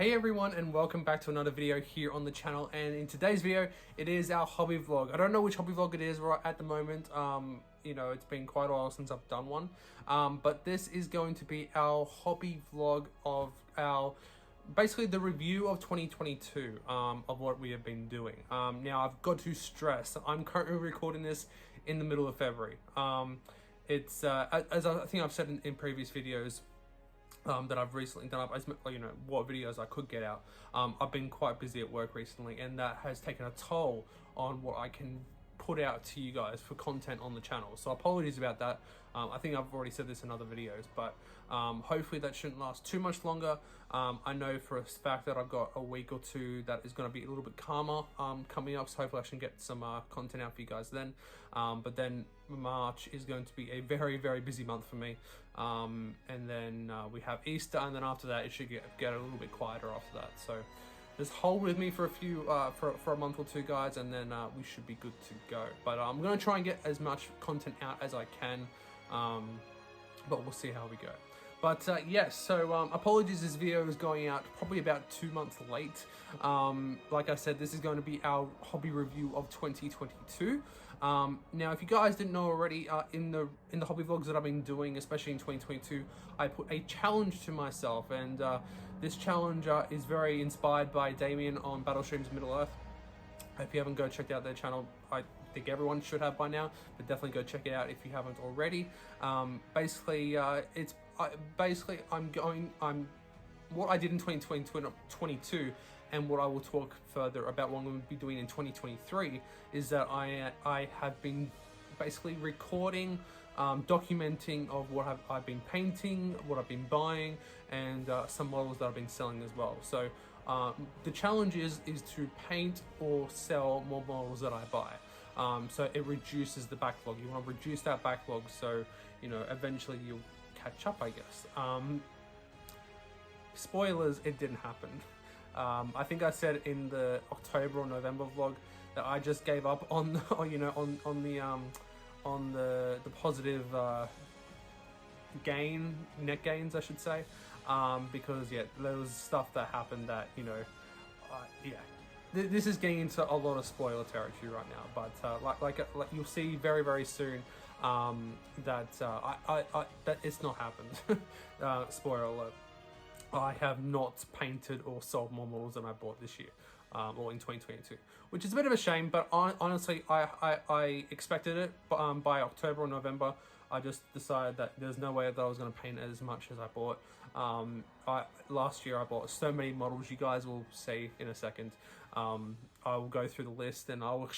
Hey everyone, and welcome back to another video here on the channel. And in today's video, it is our hobby vlog. I don't know which hobby vlog it is right at the moment. You know, it's been quite a while since I've done one. But this is going to be our hobby vlog of our basically the review of 2022 of what we have been doing. Now I've got to stress, I'm currently recording this in the middle of February. It's as I think I've said in previous videos that I've recently done, you know, what videos I could get out. I've been quite busy at work recently, and that has taken a toll on what I can put out to you guys for content on the channel. So apologies about that. I think I've already said this in other videos, but hopefully that shouldn't last too much longer. I know for a fact that I've got a week or two that is going to be a little bit calmer coming up, so hopefully I can get some content out for you guys then. But then March is going to be a very, very busy month for me. And then we have Easter, and then after that it should get a little bit quieter after that. So just hold with me for a month or two, guys, and then we should be good to go. But I'm going to try and get as much content out as I can, but we'll see how we go. But yes, so apologies, this video is going out probably about 2 months late. Like I said, this is going to be our hobby review of 2022. Now, if you guys didn't know already, in the hobby vlogs that I've been doing, especially in 2022, I put a challenge to myself, and this challenge is very inspired by Damien on Battlestream's Middle-earth. If you haven't go checked out their channel, I think everyone should have by now, but definitely go check it out if you haven't already. Basically, what I did in 2022 and what I will talk further about what I'm going to be doing in 2023 is that I have been basically recording, documenting of what I've been painting, what I've been buying, and some models that I've been selling as well. So the challenge is to paint or sell more models that I buy. So it reduces the backlog. You want to reduce that backlog, so you know eventually you'll catch up, I guess. Spoilers, it didn't happen. I think I said in the October or November vlog that I just gave up on the positive net gains, I should say, because yeah, there was stuff that happened that, you know, yeah. This is getting into a lot of spoiler territory right now, but like you'll see very, very soon that that it's not happened. Spoiler alert. I have not painted or sold more models than I bought this year, or in 2022, which is a bit of a shame, but honestly, I expected it, but by October or November, I just decided that there's no way that I was going to paint as much as I bought. Last year I bought so many models, you guys will see in a second. I will go through the list, and I'll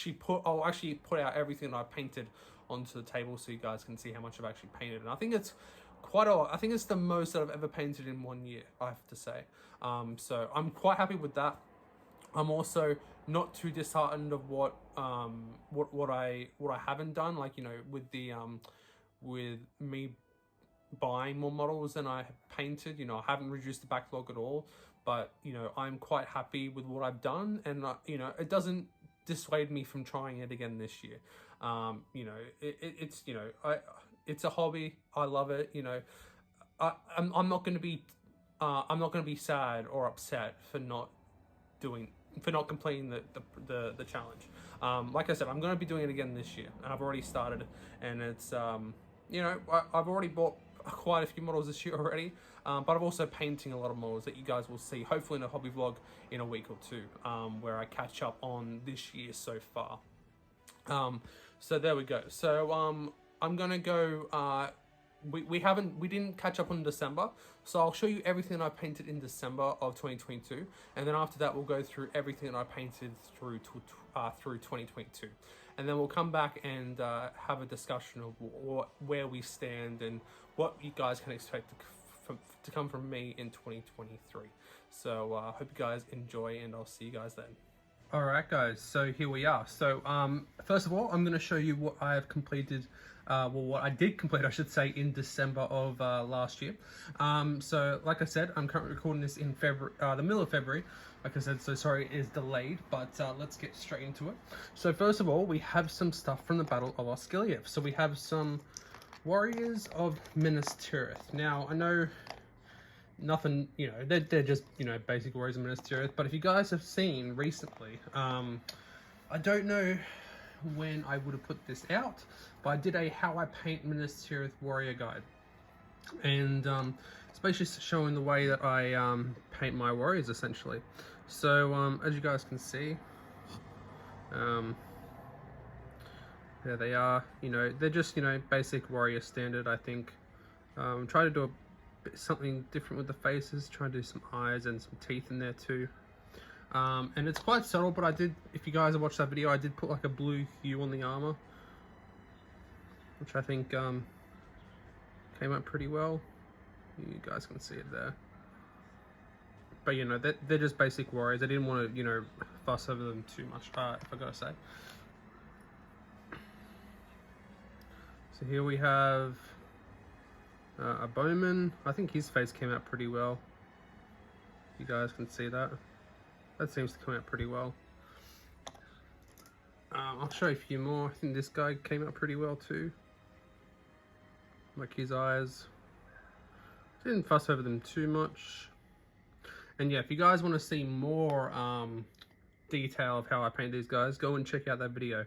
actually put out everything that I painted onto the table so you guys can see how much I've actually painted. And I think it's quite a lot. I think it's the most that I've ever painted in 1 year, I have to say. So I'm quite happy with that. I'm also not too disheartened of what I haven't done, like, you know, with the with me buying more models than I have painted. You know, I haven't reduced the backlog at all, but you know, I'm quite happy with what I've done, and you know, it doesn't dissuade me from trying it again this year. You know, it's you know, it's a hobby. I love it. You know, I'm not going to be sad or upset for not completing the challenge. Like I said, I'm going to be doing it again this year, and I've already started, and it's you know, I've already bought quite a few models this year already, but I'm also painting a lot of models that you guys will see hopefully in a hobby vlog in a week or two, where I catch up on this year so far. So there we go. So I'm gonna go, we didn't catch up on December, so I'll show you everything I painted in December of 2022, and then after that we'll go through everything that I painted through 2022, and then we'll come back and have a discussion of where we stand and what you guys can expect to come from me in 2023. So I hope you guys enjoy, and I'll see you guys then. Alright guys, so here we are. So first of all, I'm going to show you what I have completed, well, what I did complete, I should say, in December of last year. So like I said, I'm currently recording this in February, the middle of February. Like I said, so sorry it is delayed, but let's get straight into it. So first of all, we have some stuff from the Battle of Osgiliath. So we have some Warriors of Minas Tirith. Now, I know nothing, you know, they're just, you know, basic warriors of Minas Tirith. But if you guys have seen recently, I don't know when I would have put this out, but I did a how I paint Minas Tirith warrior guide, and it's basically showing the way that I paint my warriors essentially. So as you guys can see, there they are. You know, they're just, you know, basic warrior standard. I think try to do something different with the faces, try to do some eyes and some teeth in there too. And it's quite subtle, but I did, if you guys have watched that video, I did put like a blue hue on the armor, which I think came out pretty well. You guys can see it there. But you know, they're just basic warriors. I didn't want to, you know, fuss over them too much, if I gotta say. So here we have a bowman. I think his face came out pretty well. You guys can see that. That seems to come out pretty well. I'll show you a few more. I think this guy came out pretty well too. Like his eyes. Didn't fuss over them too much. And yeah, if you guys want to see more detail of how I paint these guys, go and check out that video,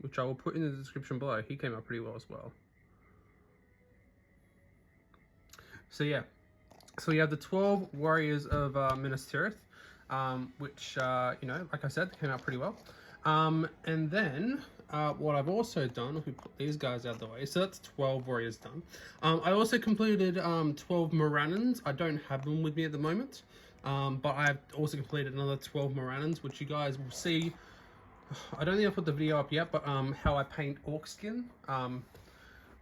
which I will put in the description below. He came out pretty well as well. So yeah, so we have the 12 warriors of Minas Tirith, which, you know, like I said, came out pretty well. And then what I've also done, we put these guys out of the way, so that's 12 warriors done. I also completed 12 Morannons. I don't have them with me at the moment, but I've also completed another 12 Morannons, which you guys will see. I don't think I put the video up yet, but how I paint orc skin.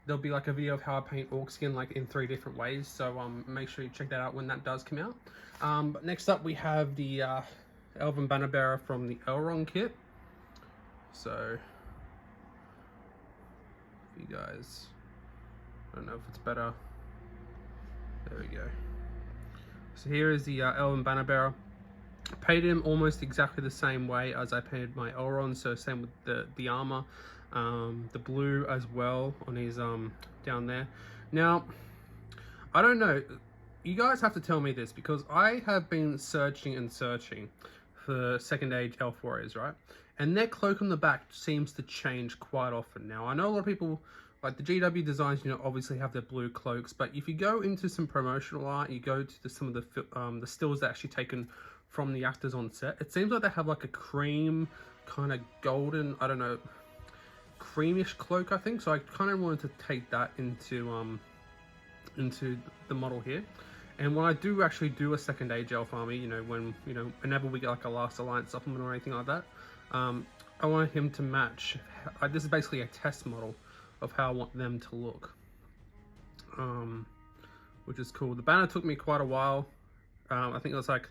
There'll be like a video of how I paint orc skin, like in 3 different ways, so make sure you check that out when that does come out. But next up we have the Elven Banner Bearer from the Elrond kit. So you guys, I don't know if it's better. There we go. So here is the Elven Banner Bearer. I painted him almost exactly the same way as I painted my Elrond, so same with the armor, the blue as well on his down there. Now, I don't know, you guys have to tell me this, because I have been searching and searching for second age elf warriors, right? And their cloak on the back seems to change quite often. Now, I know a lot of people, like the GW designs, you know, obviously have their blue cloaks, but if you go into some promotional art, you go to some of the stills that are actually taken from the actors on set, it seems like they have like a cream, kind of golden, I don't know, creamish cloak, I think. So I kind of wanted to take that into the model here. And when I do actually do a second age elf army, you know, whenever we get like a Last Alliance supplement or anything like that, I want him to match. This is basically a test model of how I want them to look, which is cool. The banner took me quite a while. I think it was like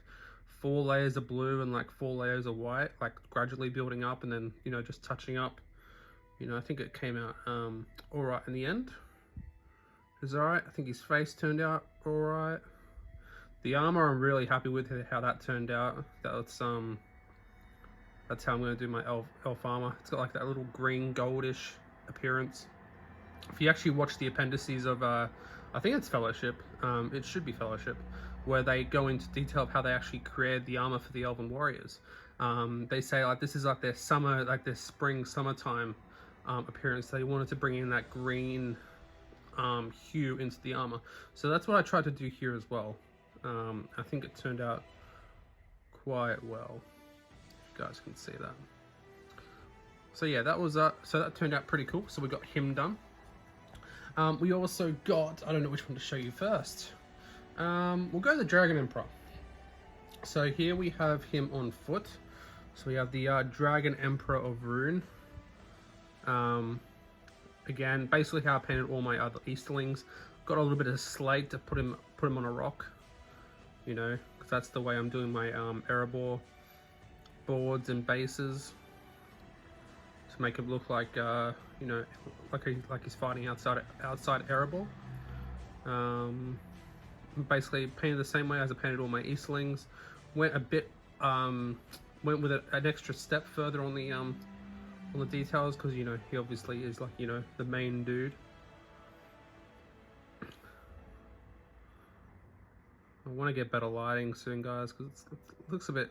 4 layers of blue and like 4 layers of white, like gradually building up and then, you know, just touching up. You know, I think it came out all right in the end. It was all right. I think his face turned out all right. The armor, I'm really happy with how that turned out. That's how I'm going to do my elf armor. It's got like that little green goldish appearance. If you actually watch the appendices of, I think it's Fellowship, it should be Fellowship, where they go into detail of how they actually created the armor for the Elven Warriors. They say like this is like their summer, like their spring, summertime appearance. They wanted to bring in that green hue into the armor. So that's what I tried to do here as well. I think it turned out quite well. You guys can see that. So yeah, that was so that turned out pretty cool. So we got him done. We also got, I don't know which one to show you first. We'll go the Dragon Emperor. So here we have him on foot. So we have the Dragon Emperor of Rune. Again, basically how I painted all my other Easterlings. Got a little bit of slate to put him on a rock. You know, because that's the way I'm doing my Erebor boards and bases, to make him look like you know, like he's fighting outside Erebor. Basically painted the same way as I painted all my Eastlings. Went a bit went with an extra step further on the details, because you know he obviously is like, you know, the main dude. want to get better lighting soon, guys, because it looks a bit,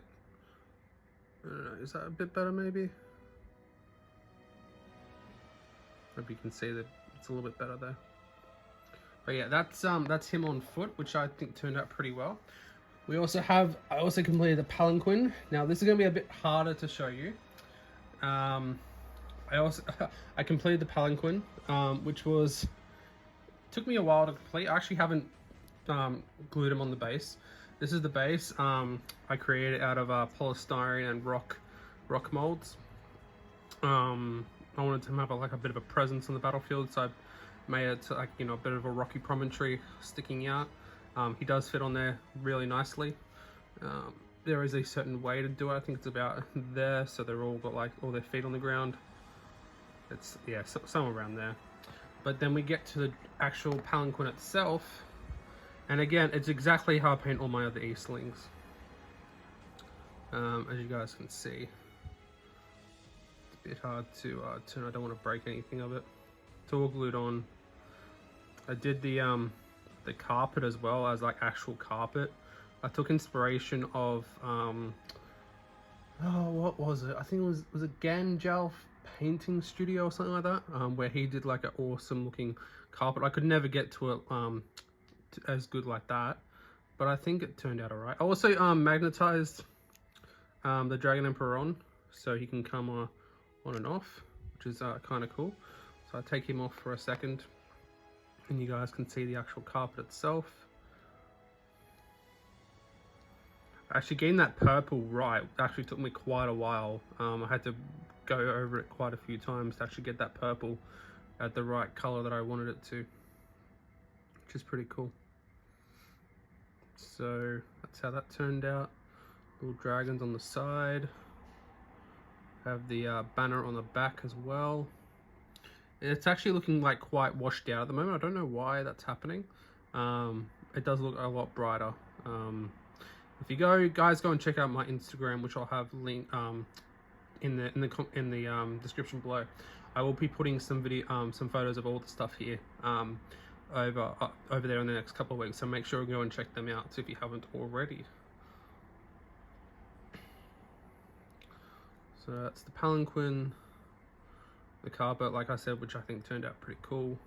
I don't know, is that a bit better maybe? Hope you can see that it's a little bit better there. But yeah, that's him on foot, which I think turned out pretty well. We also have, I also completed the palanquin. Now this is going to be a bit harder to show you. I completed the palanquin, which took me a while to complete. I actually haven't glued them on the base. This is the base. I created out of polystyrene and rock molds. I wanted to have a bit of a presence on the battlefield, so I made it to, like, you know, a bit of a rocky promontory sticking out. He does fit on there really nicely. There is a certain way to do it. I think it's about there, so they're all got like all their feet on the ground. It's, yeah, somewhere around there. But then we get to the actual palanquin itself, and again, it's exactly how I paint all my other Eastlings. As you guys can see, it's a bit hard to turn. I don't want to break anything of it. It's all glued on. I did the carpet as well as like actual carpet. I took inspiration of what was it? I think it was a Ganjal painting studio or something like that, where he did like an awesome looking carpet. I could never get to it as good like that, but I think it turned out alright. I also magnetized the Dragon Emperor on, so he can come on and off, which is kind of cool. So I take him off for a second, and you guys can see the actual carpet itself. Actually getting that purple right actually took me quite a while. I had to go over it quite a few times to actually get that purple at the right color that I wanted it to, which is pretty cool. So that's how that turned out. Little dragons on the side. Have the banner on the back as well. And it's actually looking like quite washed out at the moment. I don't know why that's happening. It does look a lot brighter. If you guys go and check out my Instagram, which I'll have link in the description below. I will be putting some photos of all the stuff here over there in the next couple of weeks. So make sure you go and check them out if you haven't already. So that's the palanquin, the carpet, like I said, which I think turned out pretty cool.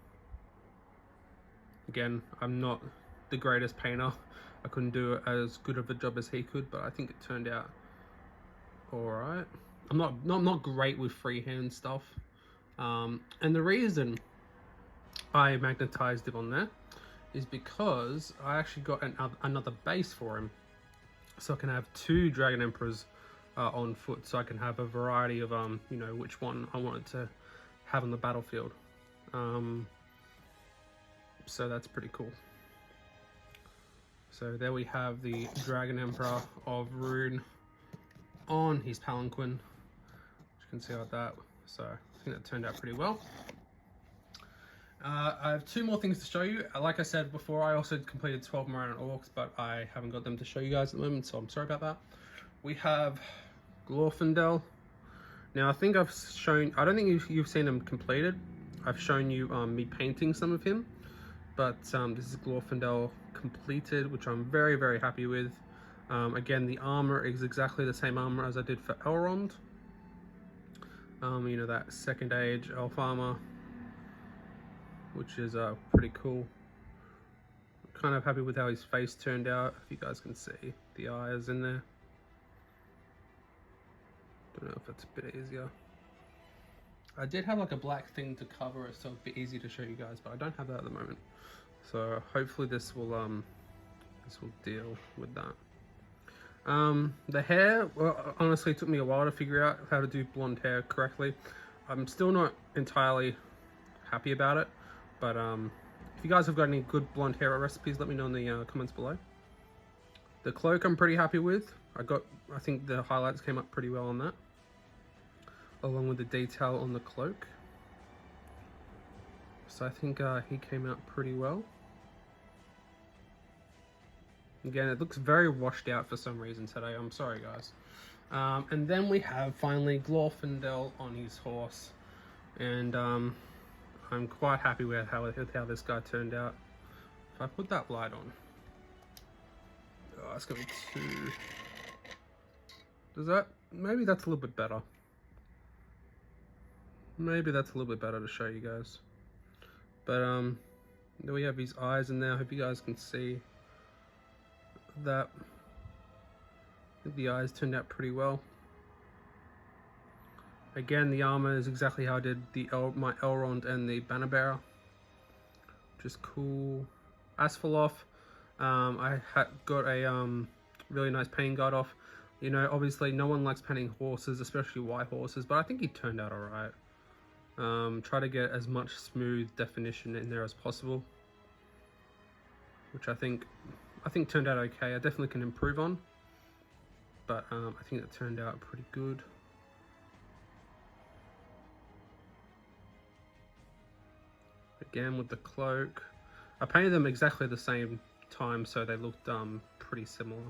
Again, I'm not the greatest painter. I couldn't do it as good of a job as he could, but I think it turned out alright. I'm not great with freehand stuff. And the reason I magnetized it on there is because I actually got another base for him. So I can have two Dragon Emperors on foot, so I can have a variety of you know, which one I wanted to have on the battlefield. So that's pretty cool. So there we have the Dragon Emperor of Rune on his palanquin, which you can see like that. So I think that turned out pretty well. I have two more things to show you. Like I said before, I also completed 12 Moran Orcs, but I haven't got them to show you guys at the moment, so I'm sorry about that. We have Glorfindel. Now I think I've shown, I don't think you've seen him completed. I've shown you me painting some of him, but this is Glorfindel completed, which I'm very, very happy with. Again, the armor is exactly the same armor as I did for Elrond. You know, that second age elf armor, which is pretty cool. Kind of happy with how his face turned out. If you guys can see the eyes in there. Don't know if it's a bit easier. I did have like a black thing to cover it, so it'd be easy to show you guys, but I don't have that at the moment. So hopefully this will deal with that. The hair, well, honestly, it took me a while to figure out how to do blonde hair correctly. I'm still not entirely happy about it, but if you guys have got any good blonde hair recipes, let me know in the comments below. The cloak I'm pretty happy with. I think the highlights came up pretty well on that, along with the detail on the cloak. So I think he came out pretty well. Again, it looks very washed out for some reason today. I'm sorry, guys. And then we have finally Glorfindel on his horse, and I'm quite happy with how this guy turned out. If I put that light on, Oh, it's going to be 2. Does that... Maybe that's a little bit better. Maybe that's a little bit better to show you guys. But, there we have his eyes in there. I hope you guys can see that. I think the eyes turned out pretty well. Again, the armor is exactly how I did my Elrond and the Banner Bearer. Just cool. Asphalov, I got a really nice painting guide off. You know, obviously no one likes painting horses, especially white horses, but I think he turned out alright. Try to get as much smooth definition in there as possible, which I think turned out okay. I definitely can improve on, but I think it turned out pretty good. Again with the cloak, I painted them exactly the same time, so they looked pretty similar.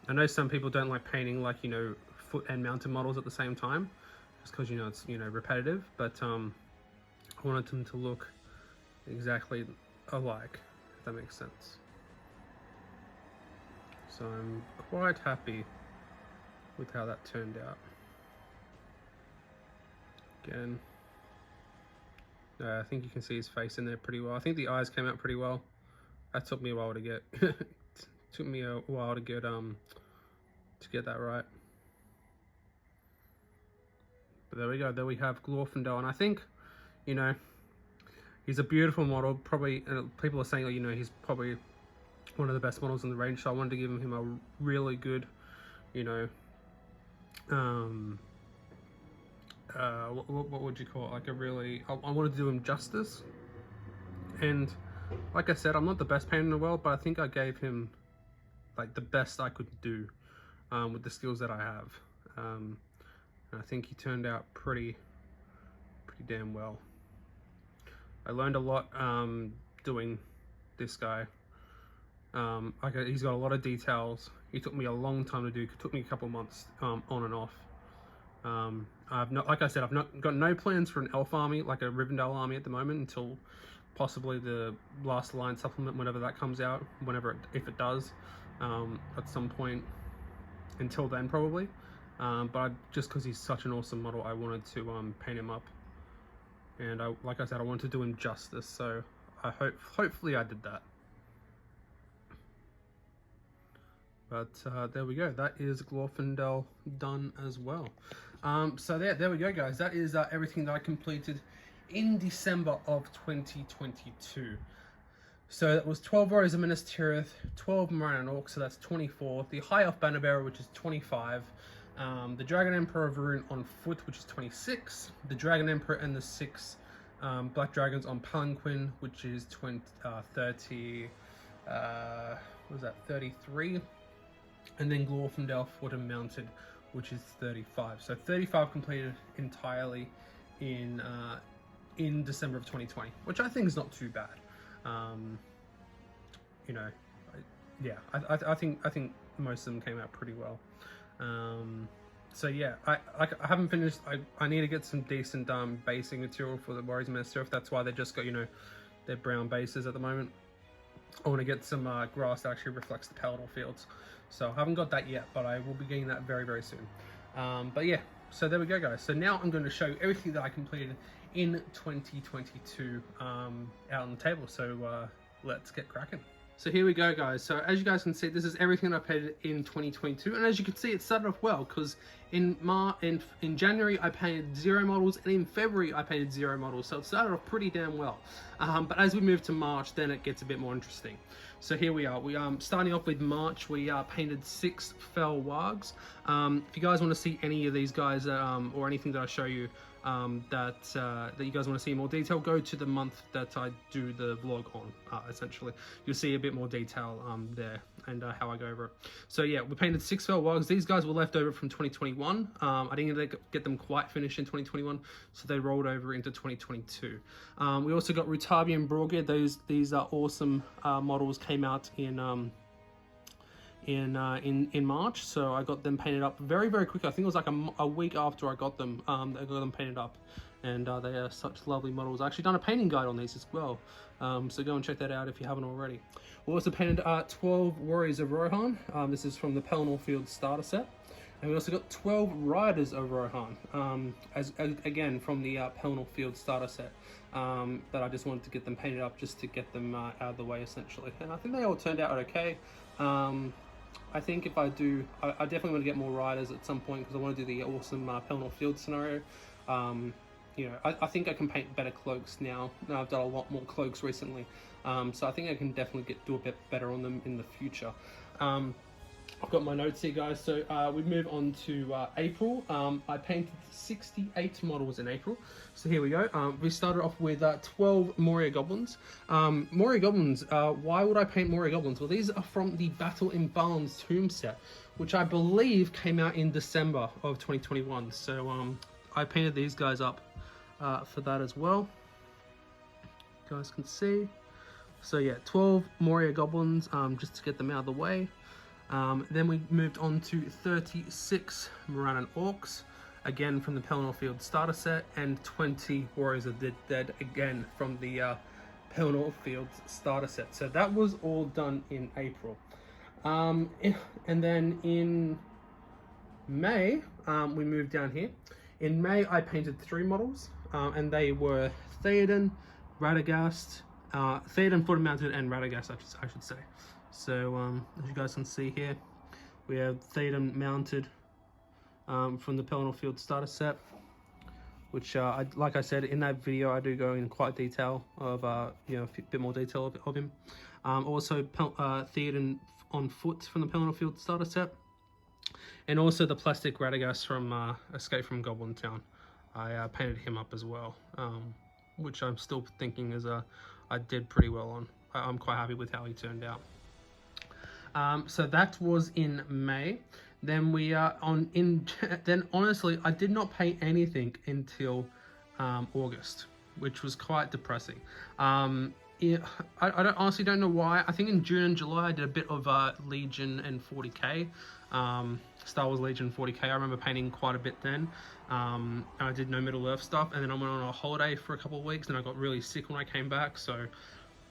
I know some people don't like painting, like, you know, foot and mounted models at the same time, just because, you know, it's, you know, repetitive, but I wanted them to look exactly alike, if that makes sense. So I'm quite happy with how that turned out. Again, I think you can see his face in there pretty well. I think the eyes came out pretty well. That took me a while to get. Took me a while to get that right. But there we go. There we have Glorfindel, and I think, you know, he's a beautiful model. Probably, people are saying, you know, he's probably one of the best models in the range. So I wanted to give him a really good, you know, what would you call it? Like a really, I wanted to do him justice. And like I said, I'm not the best painter in the world, but I think I gave him like the best I could do with the skills that I have. And I think he turned out pretty damn well. I learned a lot doing this guy. He's got a lot of details. He took me a long time to do. It took me a couple months on and off. I've not, like I said, I've got no plans for an elf army, like a Rivendell army at the moment, until possibly the Last Alliance supplement, whenever that comes out, if it does, at some point. Until then, probably. But just because he's such an awesome model, I wanted to paint him up, and like I said, I wanted to do him justice. So I hopefully I did that. But there we go. That is Glorfindel done as well. So there we go, guys. That is everything that I completed in December of 2022. So that was 12 Warriors of Minas Tirith, 12 Moran and Orcs, so that's 24. The High Elf Banner Bearer, which is 25. The Dragon Emperor of Rune on foot, which is 26. The Dragon Emperor and the 6 Black Dragons on Palanquin, which is 30. What was that? 33. And then Glorfindel Foot and Mounted, which is 35. So 35 completed entirely in December of 2020, which I think is not too bad. You know, I think most of them came out pretty well. So yeah, I haven't finished. I need to get some decent basing material for the Warriors of Minas Tirith. That's why they just got, you know, their brown bases at the moment. I want to get some grass that actually reflects the Palador fields. So I haven't got that yet, but I will be getting that very, very soon. But yeah, so there we go, guys. So now I'm going to show you everything that I completed in 2022 out on the table. So let's get cracking. So here we go, guys. So as you guys can see, this is everything I painted in 2022, and as you can see, it started off well, because in January I painted 0 models, and in February I painted 0 models, so it started off pretty damn well. But as we move to March, then it gets a bit more interesting. So here we are. We starting off with March. We painted 6 Fell Wargs. If you guys want to see any of these guys, or anything that I show you, that you guys want to see in more detail, go to the month that I do the vlog on. Essentially, you'll see a bit more detail there, and how I go over it. So yeah, we painted 6 Fell Wargs. These guys were left over from 2021. I didn't get them quite finished in 2021, so they rolled over into 2022. We also got Rutabi and Brogued. These are awesome models. Came out in March, so I got them painted up very, very quick. I think it was like a week after I got them. I got them painted up, and they are such lovely models. I actually done a painting guide on these as well, so go and check that out if you haven't already. We also painted 12 Warriors of Rohan. This is from the Pelennor Field starter set. And we also got 12 Riders of Rohan, again from the Pelennor Field starter set. That I just wanted to get them painted up just to get them out of the way essentially. And I think they all turned out okay. I think if I do, I definitely want to get more Riders at some point because I want to do the awesome Pelennor Field scenario. You know, I think I can paint better cloaks now. I've done a lot more cloaks recently. So I think I can definitely do a bit better on them in the future. I've got my notes here, guys. So we move on to April. I painted 68 models in April. So here we go. We started off with 12 Moria Goblins. Moria Goblins, why would I paint Moria Goblins? Well, these are from the Battle in Balin's Tomb set, which I believe came out in December of 2021. So I painted these guys up for that as well. You guys can see. So yeah, 12 Moria Goblins, just to get them out of the way. Then we moved on to 36 Morannon Orcs, again from the Pelennor Field starter set, and 20 Warriors of the Dead, again from the Pelennor Field starter set. So that was all done in April. And then in May, we moved down here. In May, I painted 3 models, and they were Theoden, Radagast, Theoden footed mounted, and Radagast, I should say. So as you guys can see here, we have Theoden mounted from the Pelennor Field starter set, which like I said in that video, I do go in quite detail of you know, a bit more detail of him. Also Theoden on foot from the Pelennor Field starter set, and also the plastic Radagast from Escape from Goblin Town. I painted him up as well, which I'm still thinking is I did pretty well on. I'm quite happy with how he turned out. So that was in May. Then we are then honestly, I did not paint anything until August, which was quite depressing. Yeah, I honestly don't know why. I think in June and July I did a bit of Legion and 40k, Star Wars Legion 40k. I remember painting quite a bit then. I did no Middle Earth stuff, and then I went on a holiday for a couple of weeks, and I got really sick when I came back. So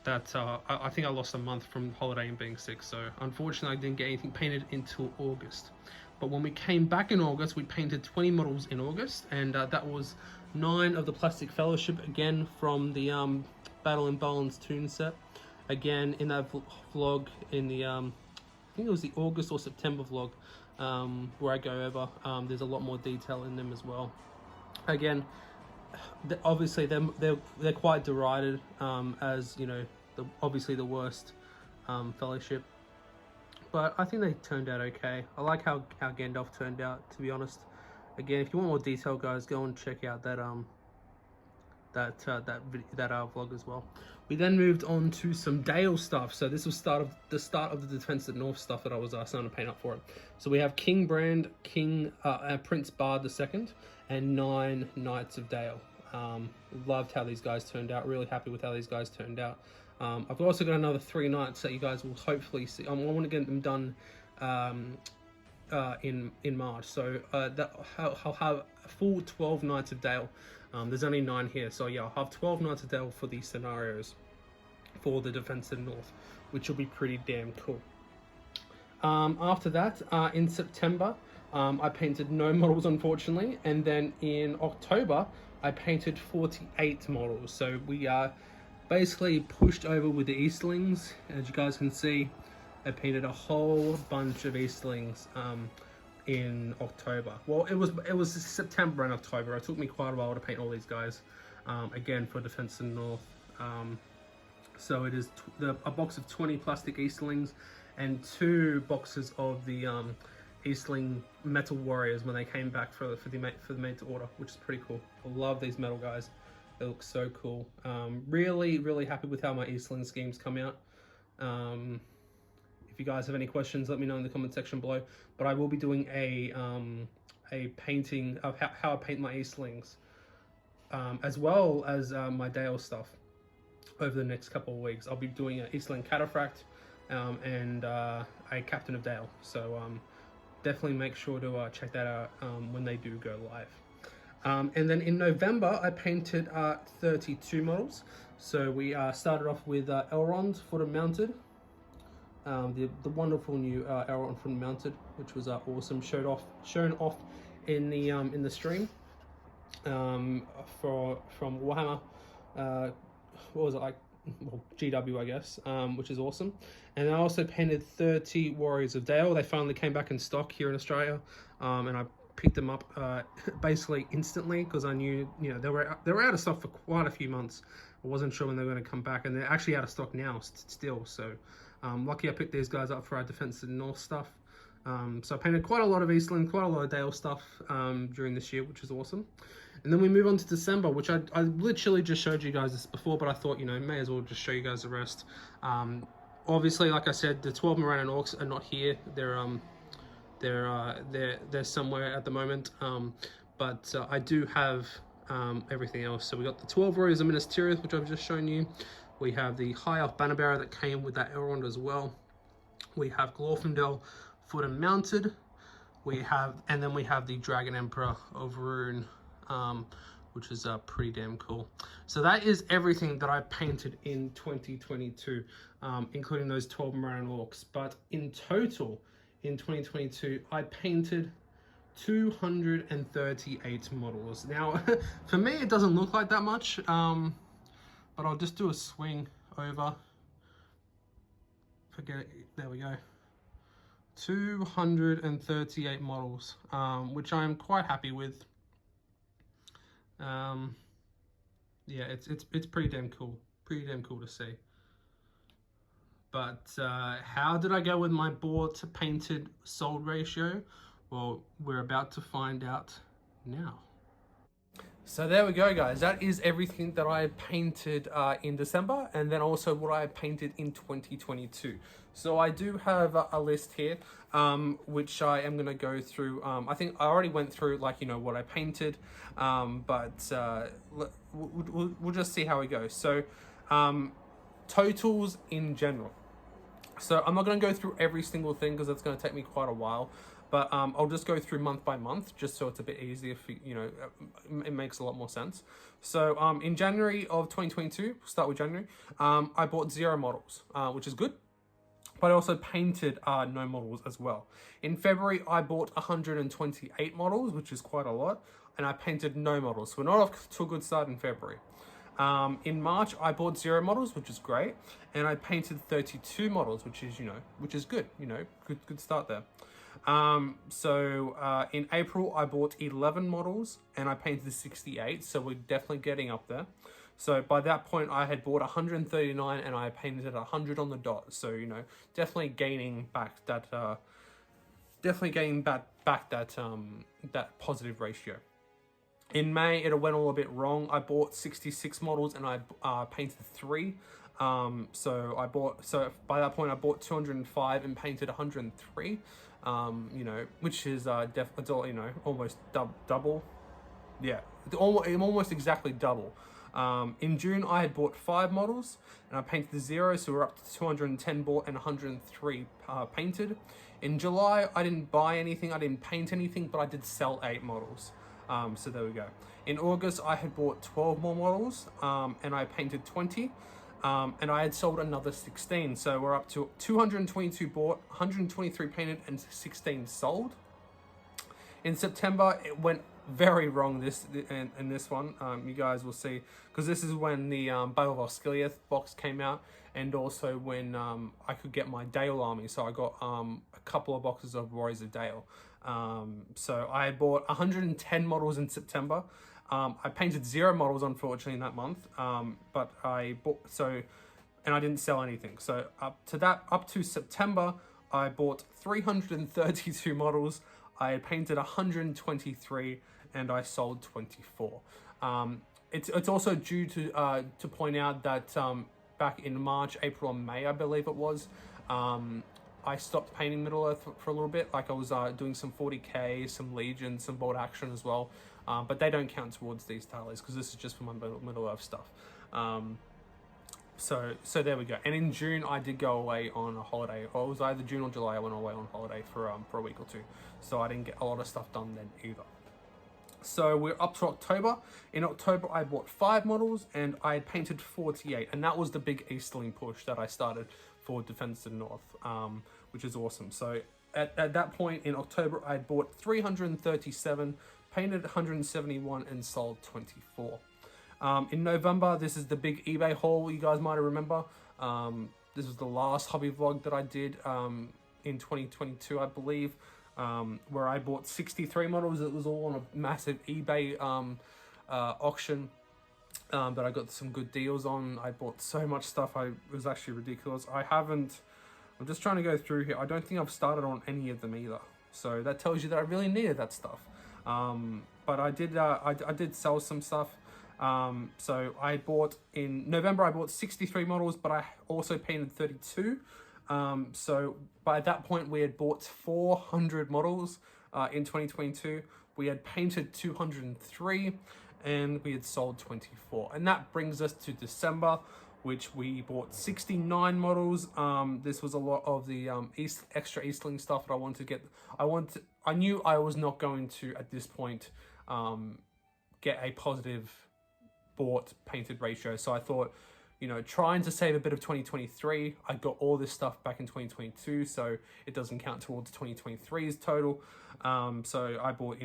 that I think I lost a month from holiday and being sick. So unfortunately, I didn't get anything painted until August. But when we came back in August, we painted 20 models in August, and that was 9 of the Plastic Fellowship, again from the Battle in Balin's Tomb set. Again, in that vlog, in the I think it was the August or September vlog, where I go over. There's a lot more detail in them as well. Again, obviously they're quite derided as, you know, obviously the worst fellowship. But I think they turned out okay. I like how Gandalf turned out, to be honest. Again, if you want more detail, guys, go and check out that vlog as well. We then moved on to some Dale stuff. So this was the start of the Defense of the North stuff that I was starting to paint up for it. So we have King Brand, Prince Bard II, and 9 Knights of Dale. Loved how these guys turned out. Really happy with how these guys turned out. I've also got another 3 knights that you guys will hopefully see. I want to get them done in March. So I'll have a full 12 Knights of Dale. There's only 9 here, so yeah, I'll have 12 Knights of Dale for these scenarios for the Defense of the North, which will be pretty damn cool. After that, in September, I painted no models, unfortunately, and then in October, I painted 48 models. So we basically pushed over with the Eastlings. As you guys can see, I painted a whole bunch of Eastlings in October. Well, it was September and October. It took me quite a while to paint all these guys, again for Defense of the North. So it is a box of 20 plastic Eastlings and 2 boxes of the Eastling Metal Warriors when they came back for the made to order, which is pretty cool. I love these metal guys. They look so cool. Really happy with how my Eastling schemes come out. If you guys have any questions, let me know in the comment section below. But I will be doing a painting of how I paint my Eastlings, as well as my Dale stuff over the next couple of weeks. I'll be doing an Eastling Cataphract and a Captain of Dale. So definitely make sure to check that out when they do go live. And then in November, I painted 32 models. So we started off with Elrond footed mounted, the wonderful new Elrond footed mounted, which was awesome. Shown off in the stream from Warhammer. What was it like? Well, GW, I guess, which is awesome. And I also painted 30 Warriors of Dale. They finally came back in stock here in Australia, and I picked them up basically instantly because I knew, you know, they were out of stock for quite a few months. I wasn't sure when they were going to come back, and they're actually out of stock now still. So lucky I picked these guys up for our Defense of the North stuff. So I painted quite a lot of Eastland, quite a lot of Dale stuff during this year, which is awesome. And then we move on to December, which I literally just showed you guys this before, but I thought, you know, may as well just show you guys the rest. Obviously, like I said, the 12 Moran and Orcs are not here. They're somewhere at the moment. But I do have everything else. So we got the 12 Warriors of Minas Tirith, which I've just shown you. We have the High Elf Banner Bearer that came with that Elrond as well. We have Glorfindel Foot and Mounted. And then we have the Dragon Emperor of Rune, which is pretty damn cool. So that is everything that I painted in 2022, including those 12 Moran Orcs. But in total, in 2022, I painted 238 models. Now, for me, it doesn't look like that much, but I'll just do a swing over. Forget it. There we go. 238 models, which I'm quite happy with. Yeah, it's pretty damn cool. Pretty damn cool to see. But how did I go with my bought to painted sold ratio? Well, we're about to find out now. So there we go, guys. That is everything that I painted in December, and then also what I painted in 2022. So I do have a list here, which I am going to go through. I think I already went through, like, you know, what I painted, but we'll just see how we go. So totals in general. So I'm not going to go through every single thing because it's going to take me quite a while. But I'll just go through month by month, just so it's a bit easier for, you know, it makes a lot more sense. So in January of 2022, we'll start with January, I bought 0 models, which is good. But I also painted no models as well. In February, I bought 128 models, which is quite a lot. And I painted no models. So we're not off to a good start in February. In March, I bought 0 models, which is great. And I painted 32 models, which is, you know, which is good, you know, good start there. In April, I bought 11 models and I painted 68. So we're definitely getting up there. So by that point, I had bought 139 and I painted 100 on the dot. So, you know, definitely gaining back that, that positive ratio. In May, it went all a bit wrong. I bought 66 models and I painted 3. So by that point, I bought 205 and painted 103. You know, which is you know, almost double. Yeah, almost exactly double. In June, I had bought 5 models and I painted 0, so we're up to 210 bought and 103 painted. In July, I didn't buy anything, I didn't paint anything, but I did sell 8 models. So there we go. In August, I had bought 12 more models and I painted 20. And I had sold another 16. So we're up to 222 bought, 123 painted, and 16 sold. In September, it went very wrong in this one. You guys will see, because this is when the Battle of Osgiliath box came out, and also when I could get my Dale army. So I got a couple of boxes of Warriors of Dale. So I bought 110 models in September. I painted 0 models, unfortunately, in that month, but I bought, and I didn't sell anything. So up to September, I bought 332 models. I had painted 123 and I sold 24. It's also due to point out that back in March, April, and May, I believe it was, I stopped painting Middle Earth for a little bit. Like I was doing some 40k, some Legion, some board action as well. But they don't count towards these tallies because this is just for my Middle Earth stuff. So there we go. And in June, I did go away on a holiday. Or it was either June or July. I went away on holiday for a week or 2. So I didn't get a lot of stuff done then either. So we're up to October. In October, I bought 5 models and I had painted 48, and that was the big Easterling push that I started for Defense of the North, which is awesome. So at that point in October, I bought 337, painted 171, and sold 24. In November, this is the big eBay haul you guys might remember. This was the last hobby vlog that I did in 2022, I believe, where I bought 63 models. It was all on a massive eBay auction that I got some good deals on. I bought so much stuff, it was actually ridiculous. I'm just trying to go through here. I don't think I've started on any of them either. So that tells you that I really needed that stuff. But I did sell some stuff. So I bought in November, I bought 63 models, but I also painted 32. So by that point we had bought 400 models, in 2022. We had painted 203 and we had sold 24. And that brings us to December, which we bought 69 models. This was a lot of the extra Eastling stuff that I wanted to get. I knew I was not going to, at this point, get a positive bought painted ratio. So I thought, trying to save a bit of 2023, I got all this stuff back in 2022, so it doesn't count towards 2023's total. So I bought,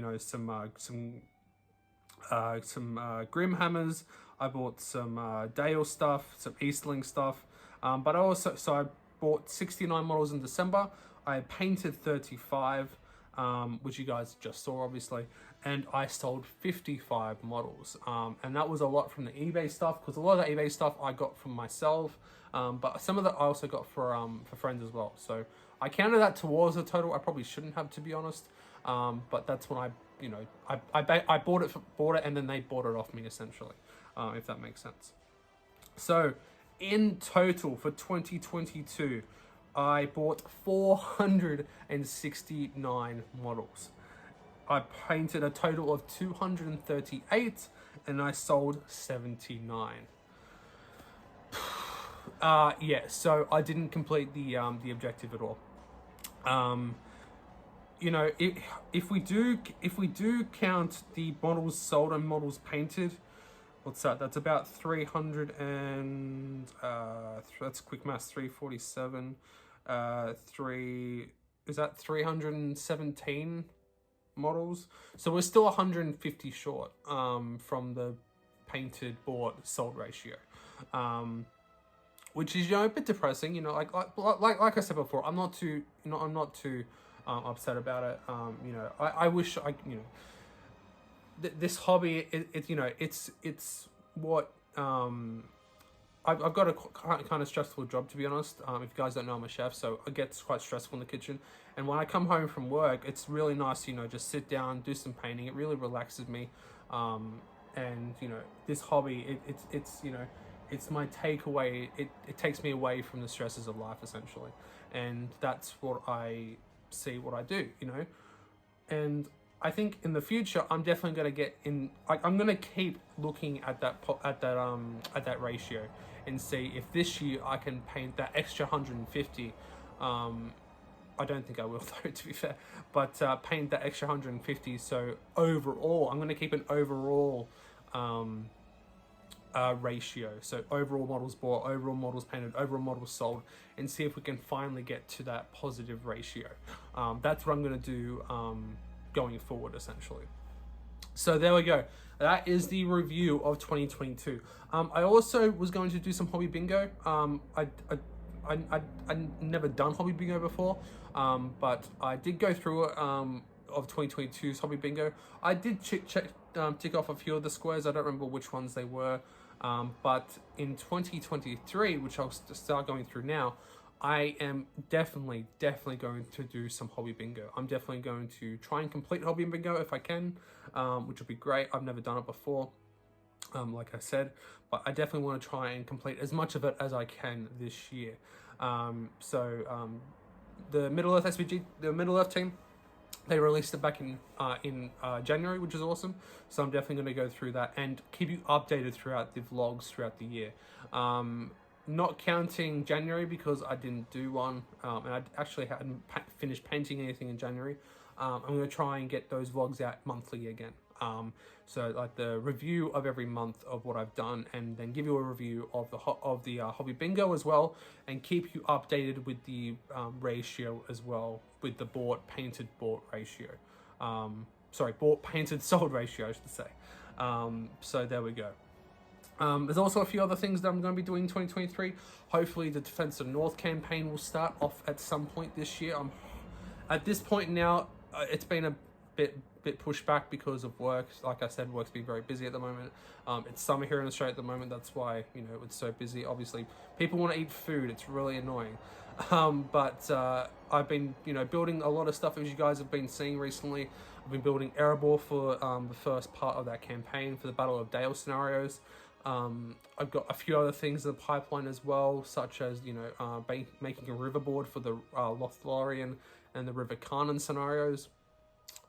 some Grim Hammers. I bought some Dale stuff, some Eastling stuff. But I bought 69 models in December. I painted 35, which you guys just saw, obviously, and I sold 55 models. And that was a lot from the eBay stuff, because a lot of the eBay stuff I got from myself, but some of that I also got for friends as well. So I counted that towards the total. I probably shouldn't have, to be honest, but that's when I bought it, and then they bought it off me, essentially, if that makes sense. So in total for 2022, I bought 469 models. I painted a total of 238 and I sold 79. Yeah, so I didn't complete the objective at all. If we do count the models sold and models painted, what's that? That's about 300 and that's quick maths. 347. Is that 317 models? So we're still 150 short from the painted bought sold ratio, which is a bit depressing. Like I said before, I'm not too upset about it. I wish this hobby, it's what I've got a kind of stressful job, to be honest. If you guys don't know, I'm a chef, so it gets quite stressful in the kitchen. And when I come home from work, it's really nice, just sit down, do some painting. It really relaxes me. And this hobby, it's my takeaway. It takes me away from the stresses of life, essentially. And that's what I see, what I do, And I think in the future, I'm definitely going to get in. I'm going to keep looking at that ratio and see if this year I can paint that extra 150. I don't think I will, though, to be fair. But paint that extra 150. So overall, I'm going to keep an overall ratio. So overall models bought, overall models painted, overall models sold, and see if we can finally get to that positive ratio. That's what I'm going to do going forward, essentially. So there we go. That is the review of 2022. I also was going to do some hobby bingo. I'd never done hobby bingo before, but I did go through it of 2022's hobby bingo. I did tick off a few of the squares. I don't remember which ones they were, but in 2023, which I'll start going through now, I am definitely going to do some hobby bingo. I'm definitely going to try and complete hobby bingo if I can, which would be great. I've never done it before, like I said, but I definitely want to try and complete as much of it as I can this year. The Middle Earth SVG, the Middle Earth team, they released it back in January, which is awesome. So I'm definitely going to go through that and keep you updated throughout the vlogs throughout the year. Not counting January because I didn't do one, and I actually hadn't finished painting anything in January. I'm going to try and get those vlogs out monthly again. So like the review of every month of what I've done, and then give you a review of the hobby bingo as well, and keep you updated with the ratio as well, with the bought, painted, bought ratio. Sorry, bought, painted, sold ratio, I should say. So there we go. There's also a few other things that I'm going to be doing in 2023. Hopefully the Defense of North campaign will start off at some point this year. At this point now, it's been a bit pushed back because of work. Like I said, work's been very busy at the moment. It's summer here in Australia at the moment. That's why, you know, it's so busy. Obviously, people want to eat food. It's really annoying. But I've been, you know, building a lot of stuff, as you guys have been seeing recently. I've been building Erebor for the first part of that campaign for the Battle of Dale scenarios. I've got a few other things in the pipeline as well, such as, you know, making a riverboard for the Lothlorien and the River Carnan scenarios.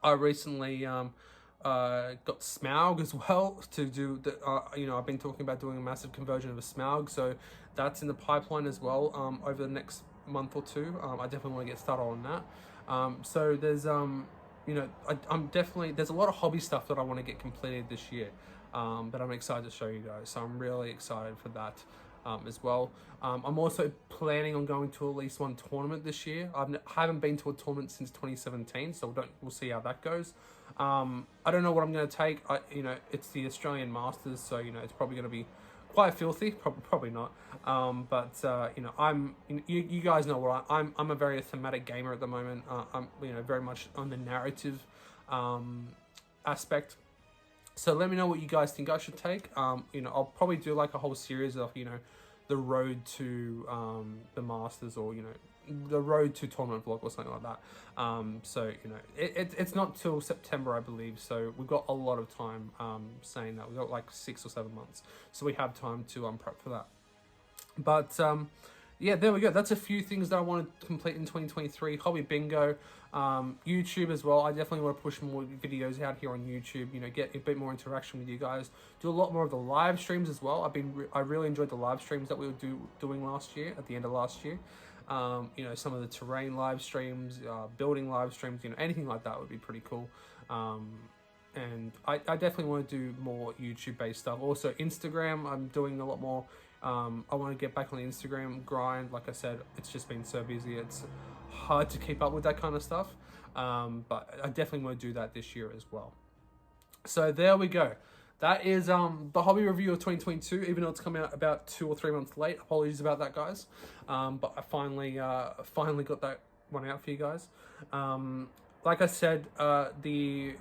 I recently got Smaug as well to do the, you know, I've been talking about doing a massive conversion of a Smaug, so that's in the pipeline as well over the next month or two. I definitely want to get started on that. So there's, you know, I'm definitely, there's a lot of hobby stuff that I want to get completed this year. But I'm excited to show you guys, so I'm really excited for that as well. I'm also planning on going to at least one tournament this year. I haven't been to a tournament since 2017, so we'll see how that goes. I don't know what I'm going to take. You know, it's the Australian Masters, so, you know, it's probably going to be quite filthy. Probably not. But you know, you guys know what I'm a very thematic gamer at the moment. I'm, you know, very much on the narrative aspect. So let me know what you guys think I should take. You know, I'll probably do like a whole series of, you know, the road to the Masters, or, you know, the road to tournament vlog or something like that. So, you know, it's not till September, I believe. So we've got a lot of time saying that. We've got like 6 or 7 months. So we have time to prep for that. But yeah, there we go. That's a few things that I want to complete in 2023. Hobby bingo, YouTube as well. I definitely want to push more videos out here on YouTube. You know, get a bit more interaction with you guys. Do a lot more of the live streams as well. I really enjoyed the live streams that we were doing last year, at the end of last year. You know, some of the terrain live streams, building live streams. You know, anything like that would be pretty cool. And I definitely want to do more YouTube based stuff. Also Instagram, I'm doing a lot more. I want to get back on the Instagram grind. Like I said, it's just been so busy. It's hard to keep up with that kind of stuff. But I definitely want to do that this year as well. So there we go. That is the hobby review of 2022, even though it's coming out about 2 or 3 months late. Apologies about that, guys. But I finally got that one out for you guys. Like I said, we're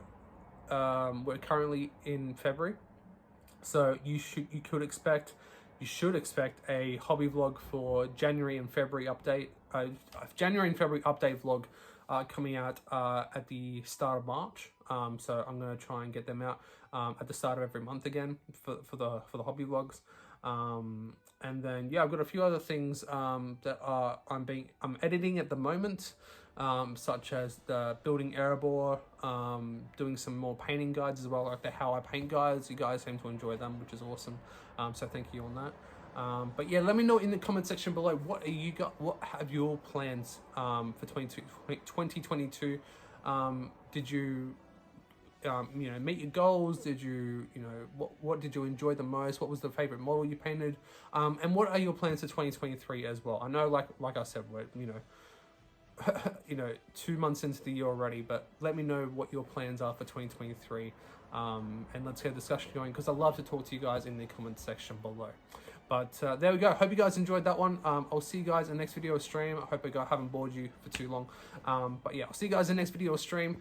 currently in February, so you should expect a hobby vlog for January and February update. January and February update vlog coming out at the start of March. So I'm gonna try and get them out at the start of every month again for the hobby vlogs. And then yeah, I've got a few other things that I'm editing at the moment, such as the building Erebor, doing some more painting guides as well, like the how I paint guides. You guys seem to enjoy them, which is awesome. So thank you on that. But yeah, let me know in the comment section below, what have your plans for 2022? Did you you know, meet your goals? Did you, you know, what did you enjoy the most? What was the favorite model you painted? And what are your plans for 2023 as well? I know, like I said, we're, you know, you know, 2 months into the year already, but let me know what your plans are for 2023. And let's get a discussion going, because I love to talk to you guys in the comment section below. But there we go. Hope you guys enjoyed that one. I'll see you guys in the next video or stream. I hope I haven't bored you for too long. But yeah, I'll see you guys in the next video or stream.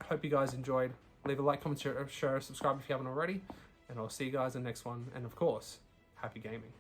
Hope you guys enjoyed. Leave a like, comment, share, subscribe if you haven't already. And I'll see you guys in the next one. And of course, happy gaming.